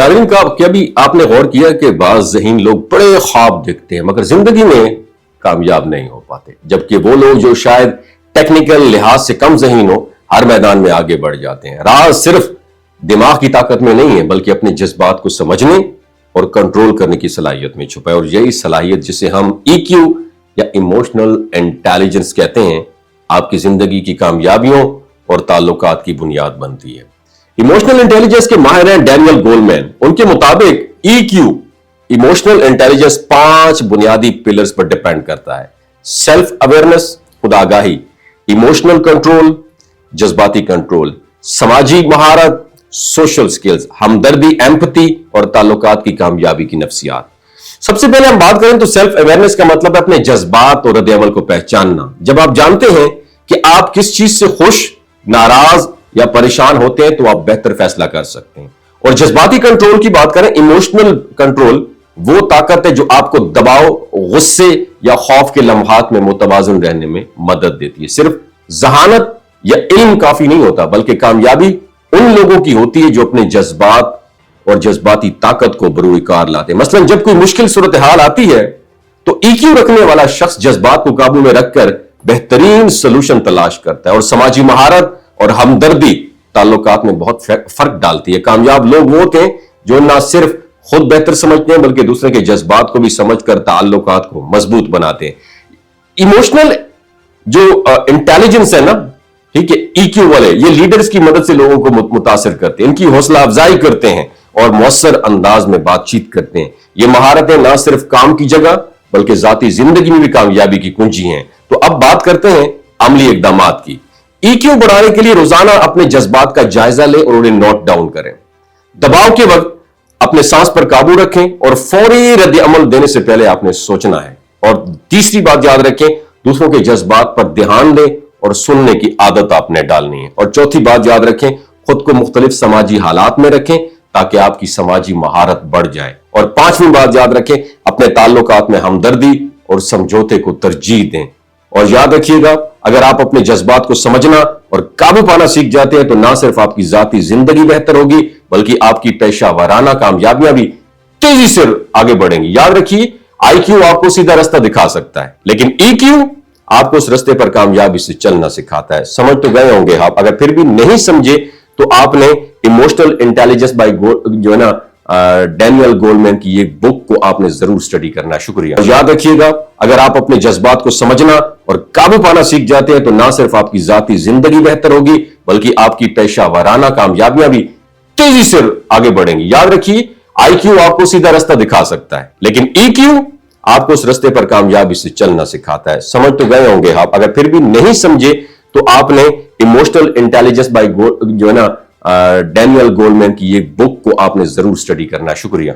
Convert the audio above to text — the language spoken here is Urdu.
ناظرین کا کبھی آپ نے غور کیا کہ بعض ذہین لوگ بڑے خواب دیکھتے ہیں مگر زندگی میں کامیاب نہیں ہو پاتے، جبکہ وہ لوگ جو شاید ٹیکنیکل لحاظ سے کم ذہین ہو ہر میدان میں آگے بڑھ جاتے ہیں۔ راز صرف دماغ کی طاقت میں نہیں ہے بلکہ اپنے جذبات کو سمجھنے اور کنٹرول کرنے کی صلاحیت میں چھپا ہے، اور یہی صلاحیت جسے ہم EQ یا ایموشنل انٹیلیجنس کہتے ہیں آپ کی زندگی کی کامیابیوں اور تعلقات کی بنیاد بنتی ہے۔ ایموشنل انٹیلیجنس کے ماہر ہیں ڈینیل گولمین۔ ان کے مطابق EQ ایموشنل انٹیلیجنس 5 بنیادی پلرز پر ڈیپینڈ کرتا ہے: سیلف اویئرنس خود آگاہی، ایموشنل کنٹرول جذباتی کنٹرول، سماجی مہارت سوشل سکلز، ہمدردی ایمپتھی، اور تعلقات کی کامیابی کی نفسیات۔ سب سے پہلے ہم بات کریں تو سیلف اویئرنس کا مطلب ہے اپنے جذبات اور رد عمل کو پہچاننا۔ جب آپ جانتے ہیں کہ آپ کس چیز سے خوش، ناراض یا پریشان ہوتے ہیں تو آپ بہتر فیصلہ کر سکتے ہیں۔ اور جذباتی کنٹرول کی بات کریں، ایموشنل کنٹرول وہ طاقت ہے جو آپ کو دباؤ، غصے یا خوف کے لمحات میں متوازن رہنے میں مدد دیتی ہے۔ صرف ذہانت یا علم کافی نہیں ہوتا بلکہ کامیابی ان لوگوں کی ہوتی ہے جو اپنے جذبات اور جذباتی طاقت کو بروئے کار لاتے ہیں۔ مثلا جب کوئی مشکل صورتحال آتی ہے تو EQ رکھنے والا شخص جذبات کو قابو میں رکھ کر بہترین سلوشن تلاش کرتا ہے، اور سماجی مہارت اور ہمدردی تعلقات میں بہت فرق ڈالتی ہے۔ کامیاب لوگ وہ ہوتے ہیں جو نہ صرف خود بہتر سمجھتے ہیں بلکہ دوسرے کے جذبات کو بھی سمجھ کر تعلقات کو مضبوط بناتے ہیں۔ ایموشنل جو انٹیلیجنس ہے نا، ٹھیک ہے، EQ والے یہ لیڈرز کی مدد سے لوگوں کو متاثر کرتے ہیں، ان کی حوصلہ افزائی کرتے ہیں اور مؤثر انداز میں بات چیت کرتے ہیں۔ یہ مہارتیں نہ صرف کام کی جگہ بلکہ ذاتی زندگی میں بھی کامیابی کی کنجی ہیں۔ تو اب بات کرتے ہیں عملی اقدامات کی۔ EQ بڑھانے کے لیے روزانہ اپنے جذبات کا جائزہ لیں اور انہیں نوٹ ڈاؤن کریں۔ دباؤ کے وقت اپنے سانس پر قابو رکھیں اور فوری رد عمل دینے سے پہلے آپ نے سوچنا ہے۔ اور تیسری بات یاد رکھیں، دوسروں کے جذبات پر دھیان دیں اور سننے کی عادت آپ نے ڈالنی ہے۔ اور چوتھی بات یاد رکھیں، خود کو مختلف سماجی حالات میں رکھیں تاکہ آپ کی سماجی مہارت بڑھ جائے۔ اور پانچویں بات یاد رکھیں، اپنے تعلقات میں ہمدردی اور سمجھوتے کو ترجیح دیں۔ اور یاد رکھیے گا، اگر آپ اپنے جذبات کو سمجھنا اور قابو پانا سیکھ جاتے ہیں تو نہ صرف آپ کی ذاتی زندگی بہتر ہوگی بلکہ آپ کی پیشہ ورانہ کامیابیاں بھی تیزی سے آگے بڑھیں گی۔ یاد رکھیے، IQ آپ کو سیدھا رستہ دکھا سکتا ہے لیکن EQ آپ کو اس رستے پر کامیابی سے چلنا سکھاتا ہے۔ سمجھ تو گئے ہوں گے آپ، اگر پھر بھی نہیں سمجھے تو آپ نے ایموشنل انٹیلیجنس بائی جو ہے نا ڈینیل گولمین کی یہ بک کو آپ نے ضرور سٹڈی کرنا ہے۔ شکریہ۔ یاد رکھیے گا، اگر آپ اپنے جذبات کو سمجھنا اور قابو پانا سیکھ جاتے ہیں تو نہ صرف آپ کی ذاتی زندگی بہتر ہوگی بلکہ آپ کی پیشہ ورانہ کامیابیاں بھی تیزی سے آگے بڑھیں گی۔ یاد رکھیے، IQ آپ کو سیدھا رستہ دکھا سکتا ہے لیکن EQ آپ کو اس رستے پر کامیابی سے چلنا سکھاتا ہے۔ سمجھ تو گئے ہوں گے آپ، اگر پھر بھی نہیں سمجھے تو آپ نے ایموشنل انٹیلیجنس بائی جو ہے نا ڈینیل گولمین کی یہ بک کو آپ نے ضرور سٹڈی کرنا ہے۔ شکریہ۔